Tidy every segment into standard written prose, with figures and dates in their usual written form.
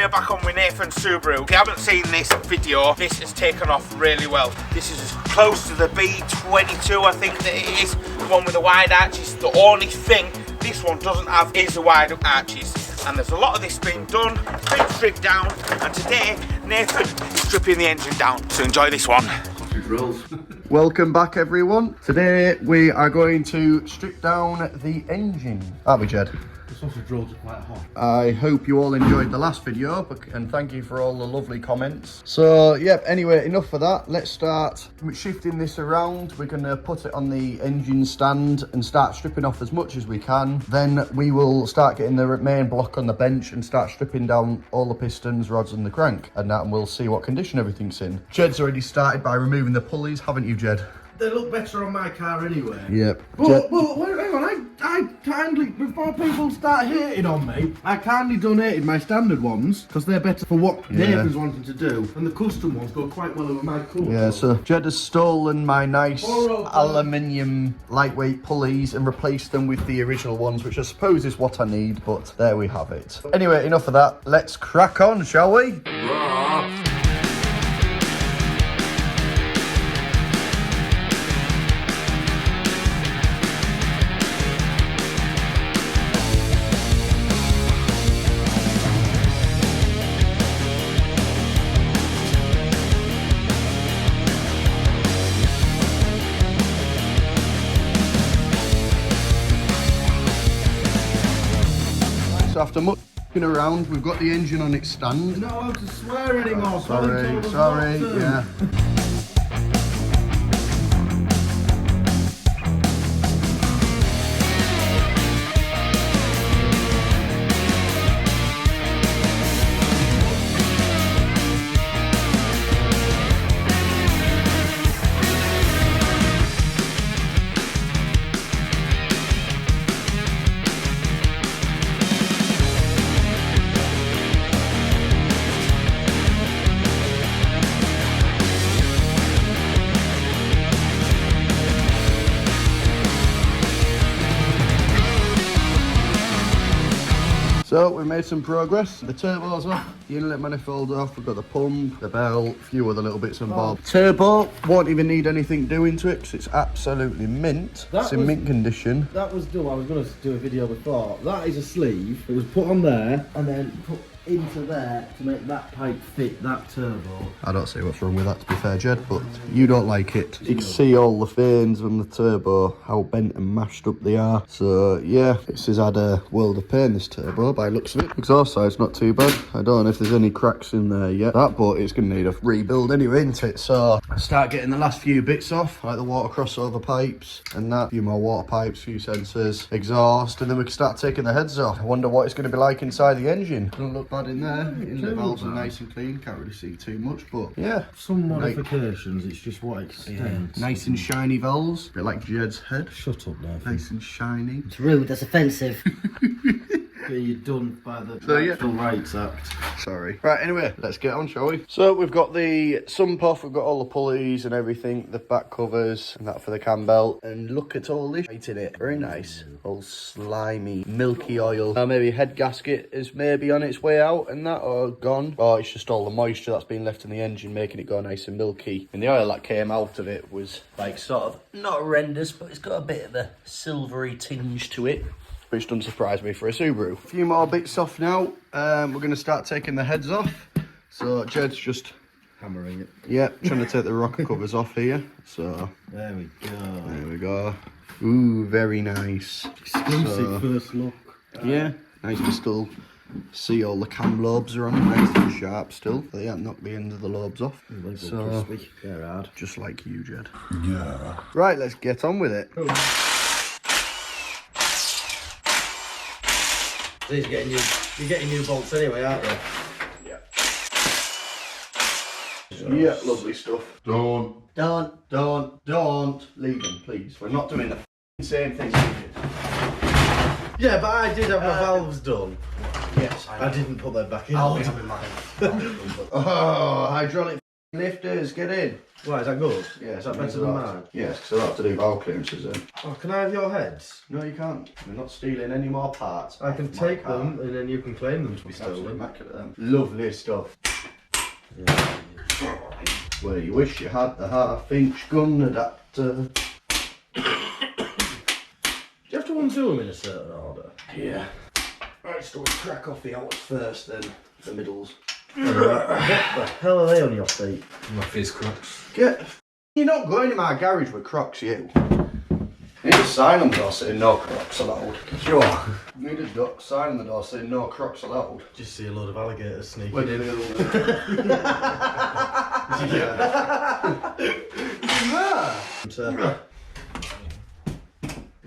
we're back on with Nathan's Subaru. If you haven't seen this video, this has taken off really well. This is as close to the B22, I think that it is, the one with the wide arches. The only thing this one doesn't have is the wide arches. And there's a lot of this being done, being stripped down, and today Nathan is stripping the engine down. So enjoy this one. Welcome back, everyone. Today we are going to strip down the engine. Aren't we, Jed? The sausage rolls are quite hot. I hope you all enjoyed the last video, and thank you for all the lovely comments. So, yep, anyway, enough of that. Let's start shifting this around. We're going to put it on the engine stand and start stripping off as much as we can. Then we will start getting the main block on the bench and start stripping down all the pistons, rods and the crank. And we'll see what condition everything's in. Jed's already started by removing the pulleys, haven't you, Jed? They look better on my car anyway. Yep. But wait, hang on, I kindly, before people start hating on me, I kindly donated my standard ones, because they're better for what Nathan's wanting to do, and the custom ones go quite well with my coupe. Yeah, so Jed has stolen my nice aluminium lightweight pulleys and replaced them with the original ones, which I suppose is what I need, but there we have it. Anyway, enough of that. Let's crack on, shall we? So after much around, we've got the engine on its stand. You're not allowed to swear anymore. Sorry, yeah. So we made some progress. The turbo's off, the inlet manifold off, we've got the pump, the belt, a few other little bits and bobs. Turbo won't even need anything doing to it because it's absolutely mint. It's in mint condition. That was done. I was going to do a video before. That is a sleeve. It was put on there and then put into there to make that pipe fit that turbo. I don't see what's wrong with that, to be fair, Jed, but you don't like it. You can see all the veins on the turbo, how bent and mashed up they are. So yeah, this has had a world of pain, this turbo, by the looks of it. Exhaust side's not too bad. I don't know if there's any cracks in there yet. That, but it's going to need a rebuild anyway, isn't it? So I start getting the last few bits off, like the water crossover pipes and that. A few more water pipes, a few sensors, exhaust, and then we can start taking the heads off. I wonder what it's going to be like inside the engine. Doesn't look bad in there. Inlet valves are nice and clean, can't really see too much, but yeah. Some modifications, it's just what extends. Yeah. Nice and shiny valves, a bit like Jed's head. Shut up now. Nice and shiny. It's rude, that's offensive. Yeah, you're done by the Natural Rights Act. Sorry. Right, anyway, let's get on, shall we? So we've got the sump off, we've got all the pulleys and everything, the back covers and that for the cam belt. And look at all this right in it. Very nice. All slimy, milky oil. Maybe head gasket is maybe on its way out and that, or gone. Or it's just all the moisture that's been left in the engine making it go nice and milky. And the oil that came out of it was like sort of, not horrendous, but it's got a bit of a silvery tinge to it, which doesn't surprise me for a Subaru. A few more bits off now. We're going to start taking the heads off. So Jed's just Hammering it. yeah, trying to take the rocker covers off here. So There we go. there we go. Ooh, very nice. Exclusive first look. Yeah, nice to still see all the cam lobes are on it, nice and sharp still. They haven't knocked the end of the lobes off. So crispy. They're hard. Just like you, Jed. Yeah. Right, let's get on with it. You're getting new bolts anyway, aren't you? Yeah, lovely stuff. Don't Leave them, please. We're not doing the same thing. Yeah, but I did have my valves done. Yes, I didn't put them back in. I'll be having mine. Oh, hydraulic Lifters, get in. Right, is that good? Yeah, Is that better than mine? Yes, because I have to do valve clearances then. Oh, can I have your heads? No, you can't. We're not stealing any more parts. I can take them and then you can claim them to be Absolutely stolen. immaculate them. Lovely stuff. Yeah. Well, you wish you had the half-inch gun adapter. Do you have to undo them in a certain order? Yeah. Right, so we'll crack off the outs first, then the middles. What the hell are they on your feet? My face cracks. You're not going in my garage with Crocs, you. You need a sign on the door saying no Crocs allowed. Sure. You need a sign on the door saying no Crocs allowed. Just see a load of alligators sneaking Where in. did it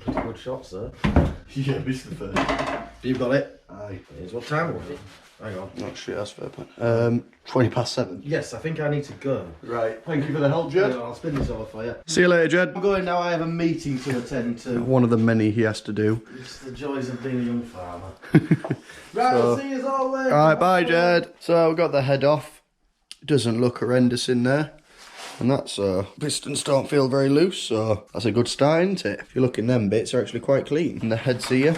Pretty good shots there. Yeah, missed the first. You've got it? Aye. Here's what time was it? Hang on. Not sure, that's fair point. 20 past 7. Yes, I think I need to go. Right, thank you for the help, Jed. Yeah, I'll spin this over for you. See you later, Jed. I'm going now, I have a meeting to attend to. One of the many he has to do. It's the joys of being a young farmer. Right, So- I'll see you as always. Alright, bye, Jed. So, we've got the head off. Doesn't look horrendous in there. And that's, pistons don't feel very loose, so that's a good start, isn't it? If you look in them bits, they're actually quite clean. And the head's here.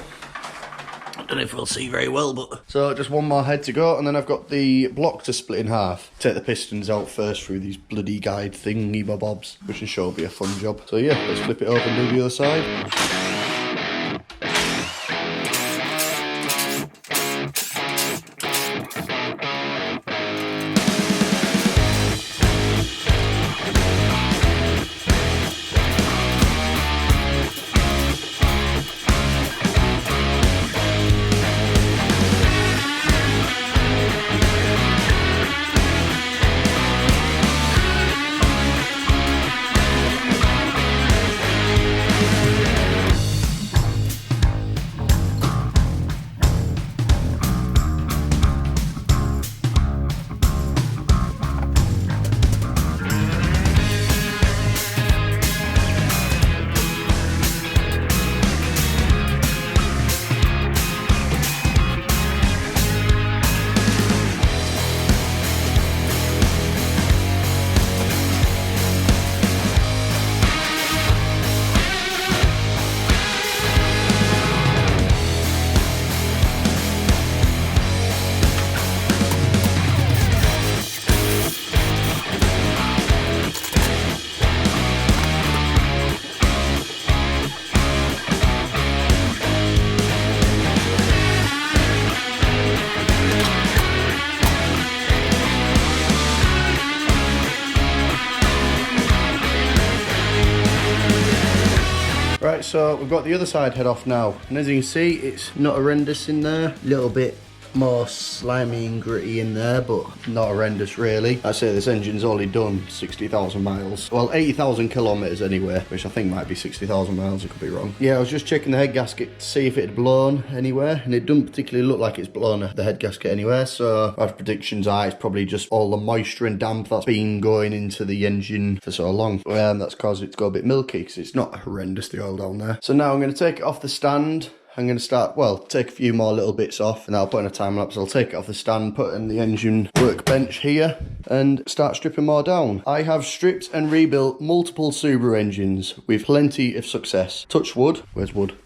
I don't know if we'll see very well, but... So, just one more head to go, and then I've got the block to split in half. Take the pistons out first through these bloody guide thingy-bobs, which I'm sure will be a fun job. So yeah, let's flip it over and do the other side. Right, so we've got the other side head off now, and as you can see, it's not horrendous in there. A little bit more slimy and gritty in there, but not horrendous really. I say this engine's only done 60,000 miles. Well, 80,000 kilometres anyway, which I think might be 60,000 miles, I could be wrong. Yeah, I was just checking the head gasket to see if it had blown anywhere, and it doesn't particularly look like it's blown the head gasket anywhere, so my predictions are it's probably just all the moisture and damp that's been going into the engine for so long. That's caused it to go a bit milky, because it's not horrendous, the oil down there. So now I'm going to take it off the stand. I'm going to start, well, take a few more little bits off, and I'll put in a time lapse. I'll take it off the stand, put it in the engine workbench here, and start stripping more down. I have stripped and rebuilt multiple Subaru engines with plenty of success. Touch wood. Where's wood?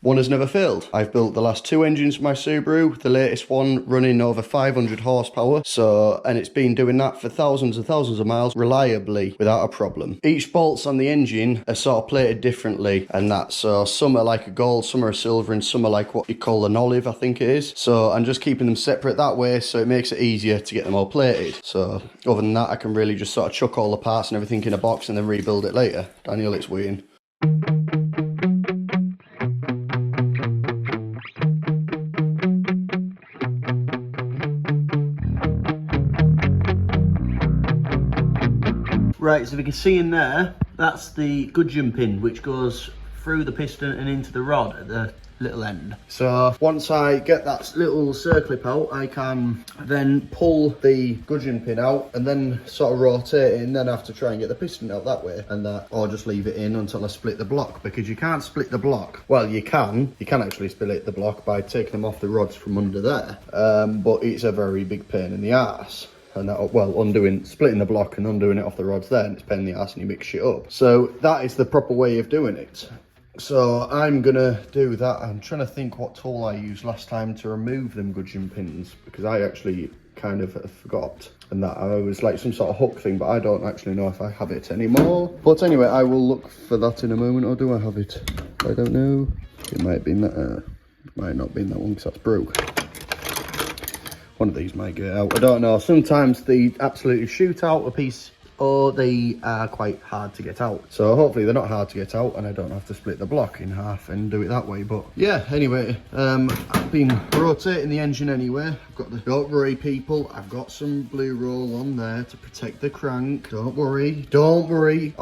One has never failed. I've built the last two engines for my Subaru, the latest one running over 500 horsepower, and it's been doing that for thousands and thousands of miles reliably without a problem. Each bolts on the engine are sort of plated differently, and that, so some are like a gold, some are a silver, and some are like what you call an olive, I think it is. So I'm just keeping them separate that way, so it makes it easier to get them all plated. So other than that, I can really just sort of chuck all the parts and everything in a box and then rebuild it later. Daniel, it's weighing. Right, so we can see in there, that's the gudgeon pin, which goes through the piston and into the rod at the little end. So once I get that little circlip out, I can then pull the gudgeon pin out and then sort of rotate it, and then I have to try and get the piston out that way, and that, or just leave it in until I split the block, because you can't split the block. Well, you can actually split the block by taking them off the rods from under there, but it's a very big pain in the arse. and that, well, splitting the block and undoing it off the rods there, and it's a pain in the ass and you mix shit up. So that is the proper way of doing it. So I'm gonna do that. I'm trying to think what tool I used last time to remove them gudgeon pins, because I actually kind of forgot, and that I was like some sort of hook thing, but I don't actually know if I have it anymore. But anyway, I will look for that in a moment. Or do I have it? I don't know. It might be in that. Might not be in that one because that's broke. One of these might get out. I don't know. Sometimes they absolutely shoot out a piece, or they are quite hard to get out. So hopefully they're not hard to get out and I don't have to split the block in half and do it that way. But yeah, anyway, I've been rotating the engine anyway. I've got the, don't worry people, I've got some blue roll on there to protect the crank. Don't worry, don't worry,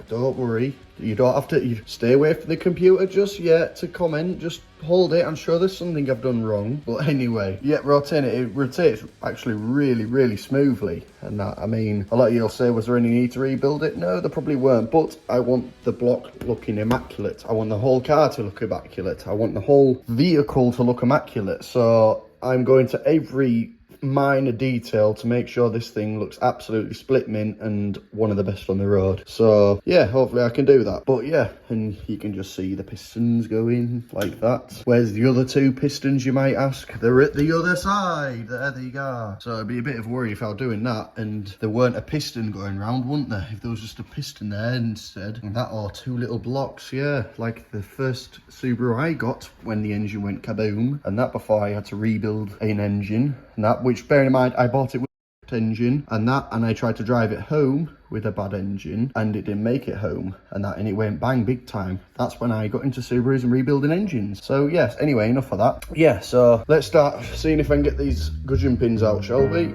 don't worry. You don't have to stay away from the computer just yet to comment. Just hold it. I'm sure there's something I've done wrong. But anyway, yeah, rotating it. It rotates actually really, really smoothly. And that, I mean, a lot of you'll say, was there any need to rebuild it? No, there probably weren't. But I want the block looking immaculate. I want the whole car to look immaculate. I want the whole vehicle to look immaculate. So I'm going to every minor detail to make sure this thing looks absolutely split mint and one of the best on the road. So yeah, hopefully I can do that. But yeah, and you can just see the pistons going like that. Where's the other two pistons, you might ask? They're at the other side. There they go. So it'd be a bit of a worry if I was doing that and there weren't a piston going round, wouldn't there? If there was just a piston there instead. And that, or two little blocks, yeah, like the first Subaru I got when the engine went kaboom, and that before I had to rebuild an engine, and that, which bearing in mind I bought it with a engine and that, and I tried to drive it home with a bad engine and it didn't make it home, and that, and it went bang big time. That's when I got into Subarus and rebuilding engines. So yes, anyway, enough of that. Yeah, so let's start seeing if I can get these gudgeon pins out, shall we?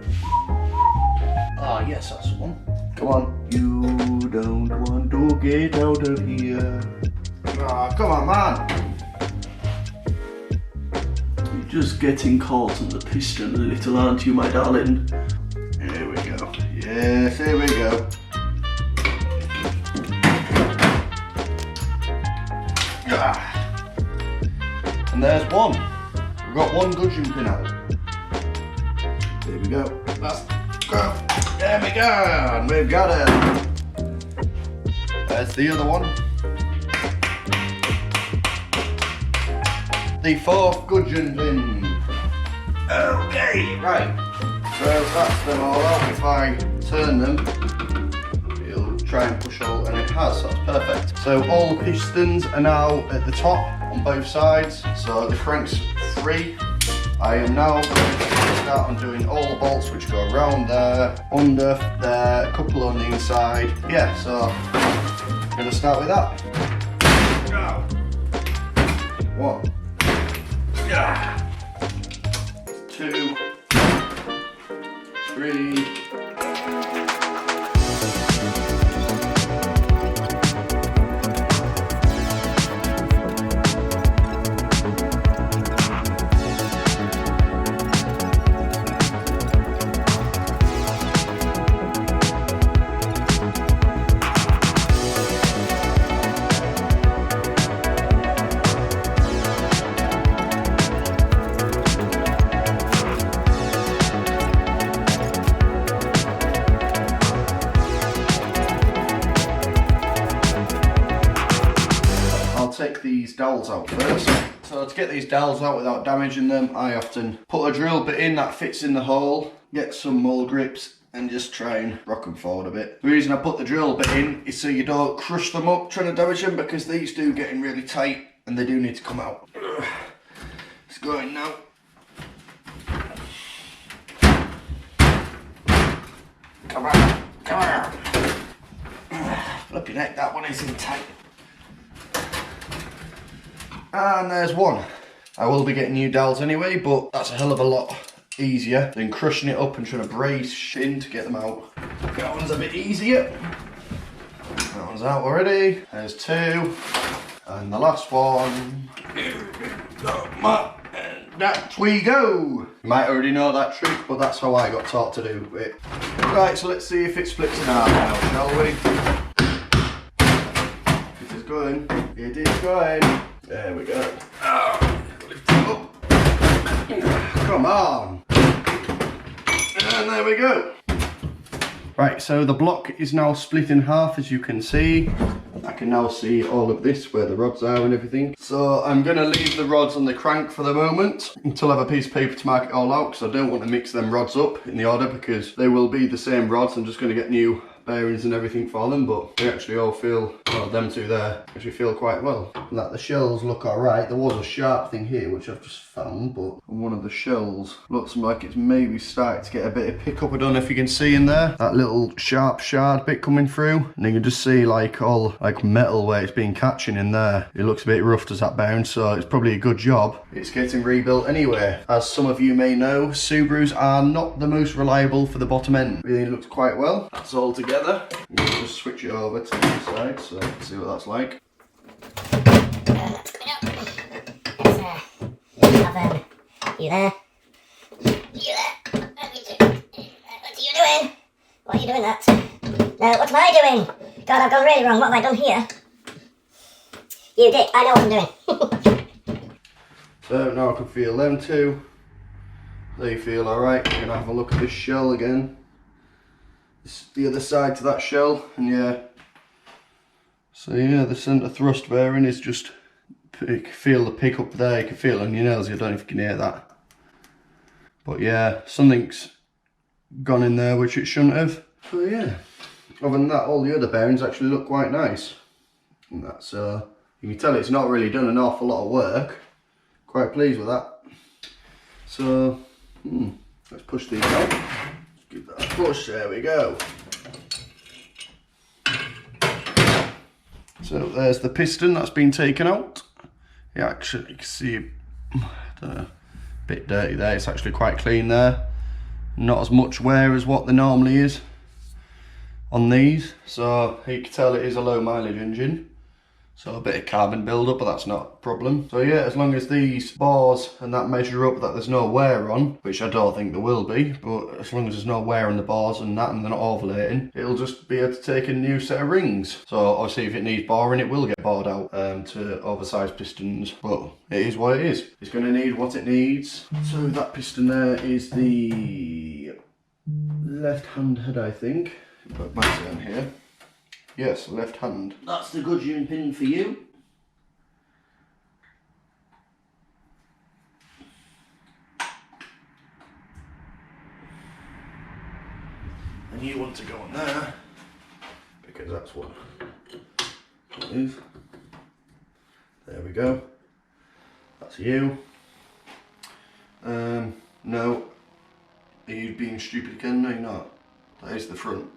Ah, yes, that's one. Come on. You don't want to get out of here. Ah, come on, man. Just getting caught on the piston a little, aren't you, my darling? Here we go. Yes, here we go. Ah. And there's one. We've got one gudgeon pin out. There we go. Let's go. There we go. And we've got it. There's the other one. The fourth gudgeon pin. Okay, right. So that's them all out. If I turn them, it'll try and push all, and it has, so that's perfect. So all the pistons are now at the top on both sides, so the crank's free. I am now going to start undoing all the bolts which go around there, under there, a couple on the inside. Yeah, so I'm going to start with that. One. 2, 3. Take these dowels out first. So to get these dowels out without damaging them, I often put a drill bit in that fits in the hole, get some mole grips, and just try and rock them forward a bit. The reason I put the drill bit in is so you don't crush them up trying to damage them, because these do get in really tight and they do need to come out. It's going now. Come on, come on. Flipping heck, that one is in tight. And there's one. I will be getting new dowels anyway, but that's a hell of a lot easier than crushing it up and trying to brace in to get them out. That one's a bit easier. That one's out already. There's 2. And the last one. And that we go. You might already know that trick, but that's how I got taught to do it. Right, so let's see if it splits in half now, shall we? It is going. It is going. There we go. Oh, lift it up. Come on. And there we go. Right, so the block is now split in half, as you can see. I can now see all of this, where the rods are and everything. So I'm going to leave the rods on the crank for the moment until I have a piece of paper to mark it all out, because I don't want to mix them rods up in the order, because they will be the same rods. I'm just going to get new bearings and everything for them, but they actually all feel, well, them two there actually feel quite well. Like, the shells look alright. There was a sharp thing here which I've just found, but one of the shells looks like it's maybe starting to get a bit of pickup. I don't know if you can see in there that little sharp shard bit coming through, and you can just see like all like metal where it's been catching in there. It looks a bit rough, does that bounce? So it's probably a good job it's getting rebuilt anyway. As some of you may know, Subarus are not the most reliable for the bottom end. Really looks quite well. That's all together. We'll just switch it over to the side, so let's see what that's like. That's coming up. You there? You there? What are you doing? Why are you doing that? No, what am I doing? God, I've gone really wrong. What have I done here? You dick, I know what I'm doing. So now I can feel them two. They feel alright. I'm gonna have a look at this shell again. It's the other side to that shell, and yeah. So yeah, the centre thrust bearing is just, you can feel the pickup there, you can feel it on your nails, I don't know if you can hear that. But yeah, something's gone in there which it shouldn't have. So yeah, other than that, all the other bearings actually look quite nice. And that's, you can tell it's not really done an awful lot of work. Quite pleased with that. So, let's push these out. Give that a push, there we go. So there's the piston that's been taken out. Yeah, actually you can see, I don't know, a bit dirty there. It's actually quite clean there. Not as much wear as what there normally is on these. So you can tell it is a low mileage engine. So a bit of carbon build-up, but that's not a problem. So yeah, as long as these bars and that measure up that there's no wear on, which I don't think there will be, but as long as there's no wear on the bars and that and they're not overlating, it'll just be able to take a new set of rings. So obviously if it needs boring, it will get barred out to oversized pistons, but it is what it is. It's going to need what it needs. So that piston there is the left-hand head, I think. Put my turn here. Yes, left hand. That's the gudgeon pin for you. And you want to go on there, because that's what it is. There we go. That's you. No. Are you being stupid again? No, you're not. That is the front.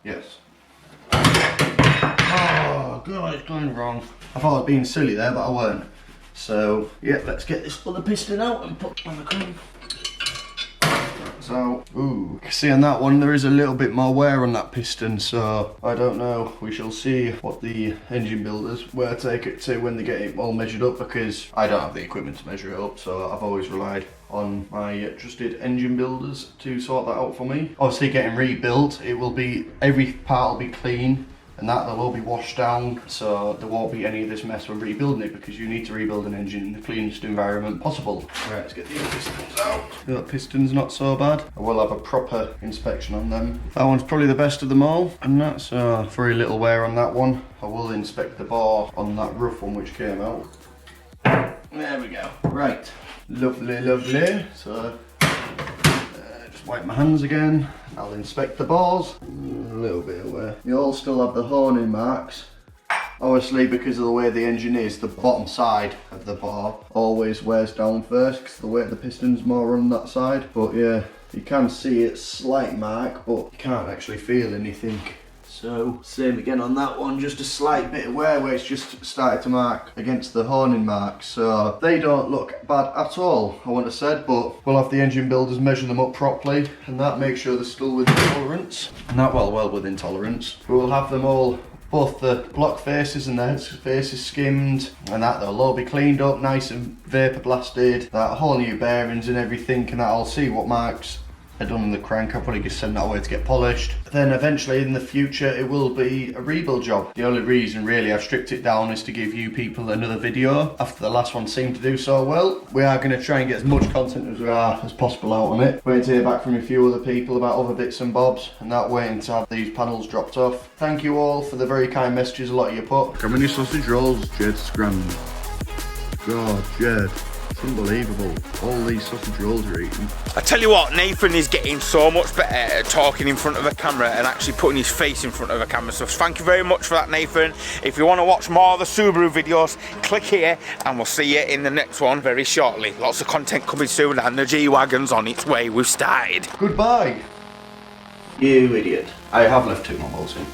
Yes. Oh god, it's going wrong. I thought I was being silly there, but I weren't. So yeah, let's get this other piston out and put on the crank. So, ooh, you can see on that one there is a little bit more wear on that piston, so I don't know. We shall see what the engine builders will take it to when they get it all measured up, because I don't have the equipment to measure it up, so I've always relied on my trusted engine builders to sort that out for me. Obviously getting rebuilt, it will be, every part will be clean, and that they'll all be washed down, so there won't be any of this mess when rebuilding it, because you need to rebuild an engine in the cleanest environment possible. Right, let's get these pistons out. That piston's not so bad. I will have a proper inspection on them. That one's probably the best of them all, and that's very little wear on that one. I will inspect the bar on that rough one which came out. There we go. Right, lovely, lovely. So just wipe my hands again. I'll inspect the bars. A little bit of wear. You all still have the honing marks. Obviously, because of the way the engine is, the bottom side of the bar always wears down first, because the weight of the piston's more on that side. But yeah, you can see it's slight mark, but you can't actually feel anything. So, same again on that one, just a slight bit of wear where it's just started to mark against the honing marks. So, they don't look bad at all, I want to say, but we'll have the engine builders measure them up properly, and that makes sure they're still within tolerance. And that well within tolerance. We'll have them all, both the block faces and the head faces skimmed, and that they'll all be cleaned up, nice and vapor blasted, that whole new bearings and everything, and that I'll see what marks done the crank. I'll probably just send that away to get polished. Then eventually in the future it will be a rebuild job. The only reason really I've stripped it down is to give you people another video after the last one seemed to do so well. We are going to try and get as much content as we are as possible out on it. Waiting to hear back from a few other people about other bits and bobs, and that waiting to have these panels dropped off. Thank you all for the very kind messages a lot of you put. How many sausage rolls Jed's grand? God, Jed. Unbelievable. All these sausage rolls are eating. I tell you what, Nathan is getting so much better at talking in front of a camera and actually putting his face in front of a camera. So thank you very much for that, Nathan. If you want to watch more of the Subaru videos, click here and we'll see you in the next one very shortly. Lots of content coming soon and the G-Wagon's on its way. We've started. Goodbye. You idiot. I have left 2 more bolts in.